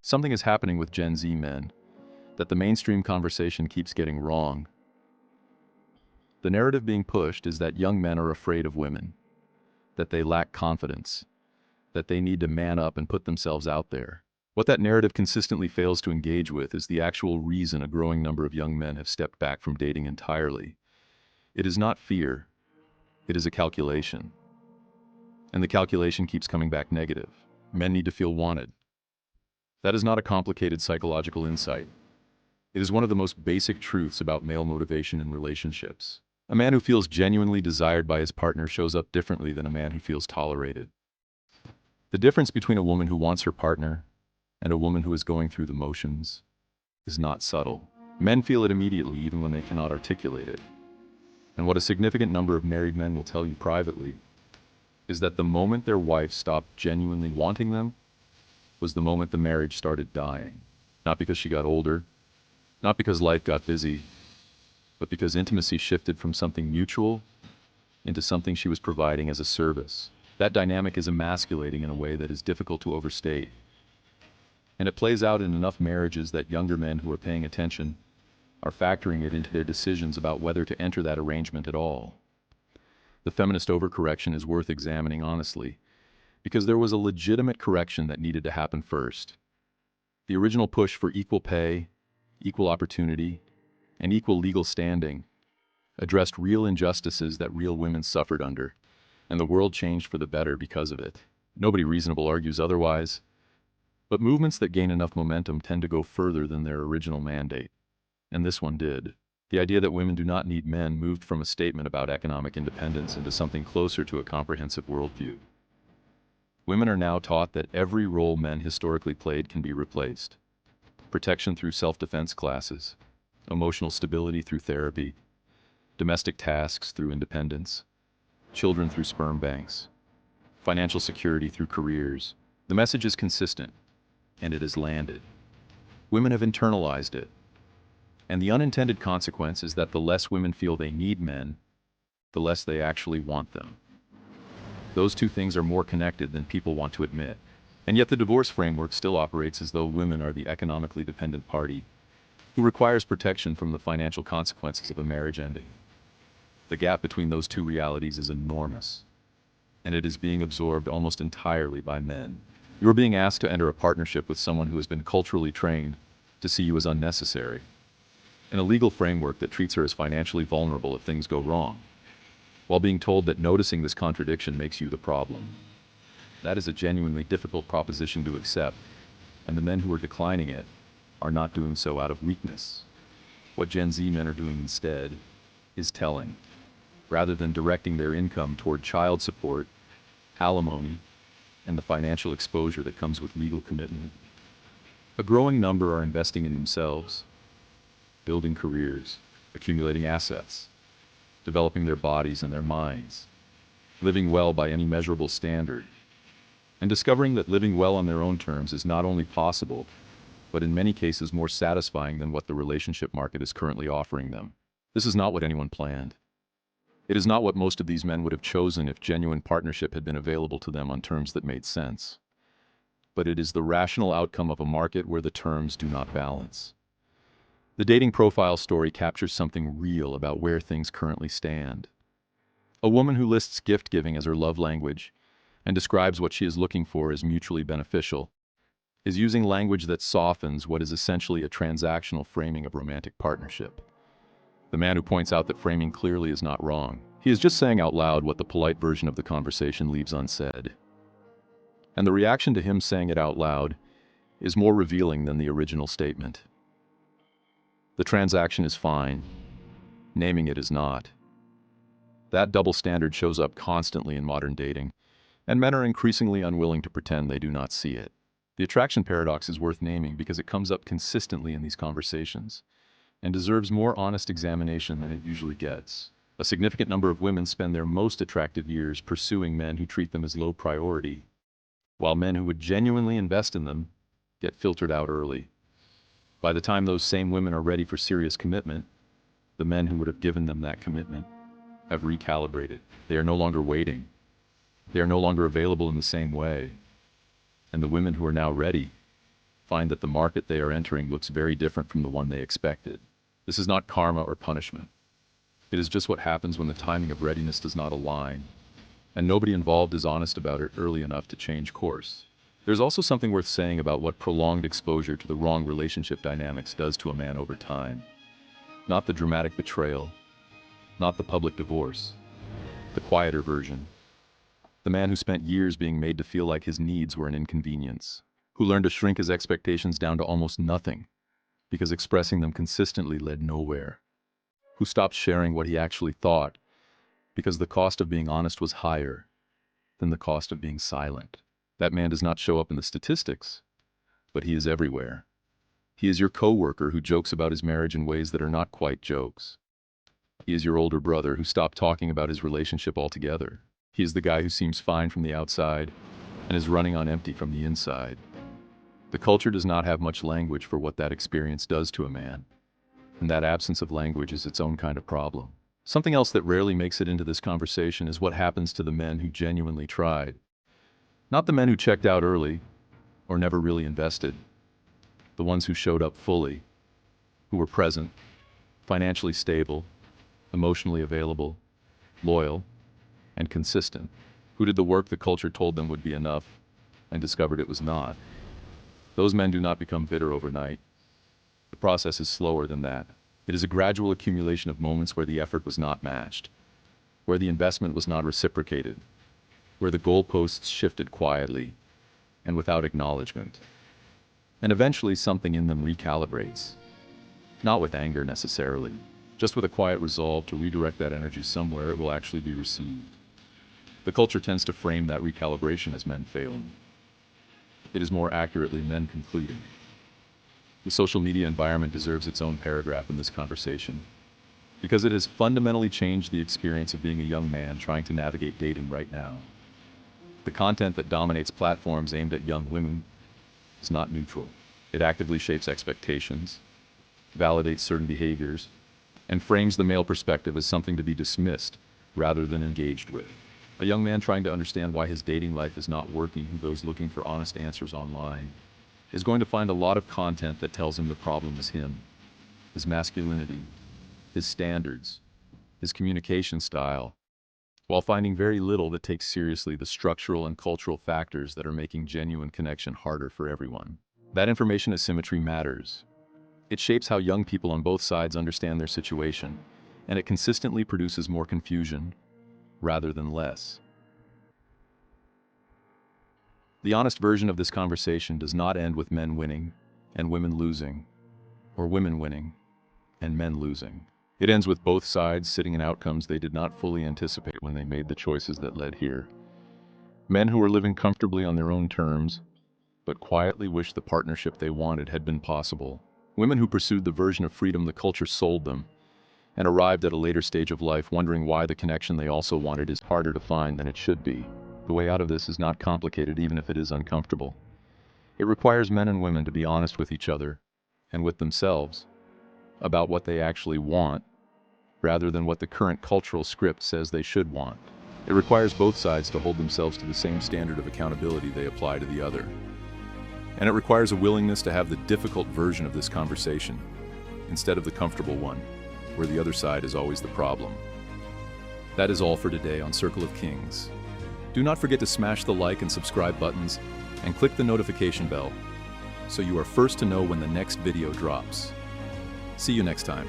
Something is happening with Gen Z men that the mainstream conversation keeps getting wrong. The narrative being pushed is that young men are afraid of women, that they lack confidence, that they need to man up and put themselves out there. What that narrative consistently fails to engage with is the actual reason a growing number of young men have stepped back from dating entirely. It is not fear, it is a calculation. And the calculation keeps coming back negative. Men need to feel wanted. That is not a complicated psychological insight. It is one of the most basic truths about male motivation in relationships. A man who feels genuinely desired by his partner shows up differently than a man who feels tolerated. The difference between a woman who wants her partner and a woman who is going through the motions is not subtle. Men feel it immediately even when they cannot articulate it. And what a significant number of married men will tell you privately is that the moment their wife stopped genuinely wanting them was the moment the marriage started dying. Not because she got older, not because life got busy, but because intimacy shifted from something mutual into something she was providing as a service. That dynamic is emasculating in a way that is difficult to overstate. And it plays out in enough marriages that younger men who are paying attention are factoring it into their decisions about whether to enter that arrangement at all. The feminist overcorrection is worth examining honestly, because there was a legitimate correction that needed to happen first. The original push for equal pay, equal opportunity, and equal legal standing addressed real injustices that real women suffered under, and the world changed for the better because of it. Nobody reasonable argues otherwise, but movements that gain enough momentum tend to go further than their original mandate, and this one did. The idea that women do not need men moved from a statement about economic independence into something closer to a comprehensive worldview. Women are now taught that every role men historically played can be replaced. Protection through self-defense classes, emotional stability through therapy, domestic tasks through independence, children through sperm banks, financial security through careers. The message is consistent, and it has landed. Women have internalized it, and the unintended consequence is that the less women feel they need men, the less they actually want them. Those two things are more connected than people want to admit. And yet the divorce framework still operates as though women are the economically dependent party who requires protection from the financial consequences of a marriage ending. The gap between those two realities is enormous, and it is being absorbed almost entirely by men. You are being asked to enter a partnership with someone who has been culturally trained to see you as unnecessary, in a legal framework that treats her as financially vulnerable if things go wrong, while being told that noticing this contradiction makes you the problem. That is a genuinely difficult proposition to accept, and the men who are declining it are not doing so out of weakness. What Gen Z men are doing instead is telling. Rather than directing their income toward child support, alimony, and the financial exposure that comes with legal commitment, a growing number are investing in themselves, building careers, accumulating assets, developing their bodies and their minds, living well by any measurable standard, and discovering that living well on their own terms is not only possible, but in many cases more satisfying than what the relationship market is currently offering them. This is not what anyone planned. It is not what most of these men would have chosen if genuine partnership had been available to them on terms that made sense. But it is the rational outcome of a market where the terms do not balance. The dating profile story captures something real about where things currently stand. A woman who lists gift giving as her love language and describes what she is looking for as mutually beneficial is using language that softens what is essentially a transactional framing of romantic partnership. The man who points out that framing clearly is not wrong. He is just saying out loud what the polite version of the conversation leaves unsaid. And the reaction to him saying it out loud is more revealing than the original statement. The transaction is fine. Naming it is not. That double standard shows up constantly in modern dating, and men are increasingly unwilling to pretend they do not see it. The attraction paradox is worth naming because it comes up consistently in these conversations and deserves more honest examination than it usually gets. A significant number of women spend their most attractive years pursuing men who treat them as low priority, while men who would genuinely invest in them get filtered out early. By the time those same women are ready for serious commitment, the men who would have given them that commitment have recalibrated. They are no longer waiting. They are no longer available in the same way. And the women who are now ready find that the market they are entering looks very different from the one they expected. This is not karma or punishment. It is just what happens when the timing of readiness does not align, and nobody involved is honest about it early enough to change course. There's also something worth saying about what prolonged exposure to the wrong relationship dynamics does to a man over time. Not the dramatic betrayal, not the public divorce, the quieter version. The man who spent years being made to feel like his needs were an inconvenience, who learned to shrink his expectations down to almost nothing, because expressing them consistently led nowhere, who stopped sharing what he actually thought, because the cost of being honest was higher than the cost of being silent. That man does not show up in the statistics, but he is everywhere. He is your coworker who jokes about his marriage in ways that are not quite jokes. He is your older brother who stopped talking about his relationship altogether. He is the guy who seems fine from the outside and is running on empty from the inside. The culture does not have much language for what that experience does to a man, and that absence of language is its own kind of problem. Something else that rarely makes it into this conversation is what happens to the men who genuinely tried. Not the men who checked out early or never really invested. The ones who showed up fully, who were present, financially stable, emotionally available, loyal, and consistent, who did the work the culture told them would be enough and discovered it was not. Those men do not become bitter overnight. The process is slower than that. It is a gradual accumulation of moments where the effort was not matched, where the investment was not reciprocated, where the goalposts shifted quietly and without acknowledgement. And eventually something in them recalibrates. Not with anger necessarily, just with a quiet resolve to redirect that energy somewhere it will actually be received. The culture tends to frame that recalibration as men failing. It is more accurately men concluding. The social media environment deserves its own paragraph in this conversation, because it has fundamentally changed the experience of being a young man trying to navigate dating right now. The content that dominates platforms aimed at young women is not neutral. It actively shapes expectations, validates certain behaviors, and frames the male perspective as something to be dismissed rather than engaged with. A young man trying to understand why his dating life is not working, who goes looking for honest answers online, is going to find a lot of content that tells him the problem is him, his masculinity, his standards, his communication style, while finding very little that takes seriously the structural and cultural factors that are making genuine connection harder for everyone. That information asymmetry matters. It shapes how young people on both sides understand their situation, and it consistently produces more confusion rather than less. The honest version of this conversation does not end with men winning and women losing, or women winning and men losing. It ends with both sides sitting in outcomes they did not fully anticipate when they made the choices that led here. Men who were living comfortably on their own terms, but quietly wished the partnership they wanted had been possible. Women who pursued the version of freedom the culture sold them, and arrived at a later stage of life wondering why the connection they also wanted is harder to find than it should be. The way out of this is not complicated, even if it is uncomfortable. It requires men and women to be honest with each other, and with themselves, about what they actually want, rather than what the current cultural script says they should want. It requires both sides to hold themselves to the same standard of accountability they apply to the other. And it requires a willingness to have the difficult version of this conversation, instead of the comfortable one, where the other side is always the problem. That is all for today on Circle of Kings. Do not forget to smash the like and subscribe buttons, and click the notification bell, so you are first to know when the next video drops. See you next time.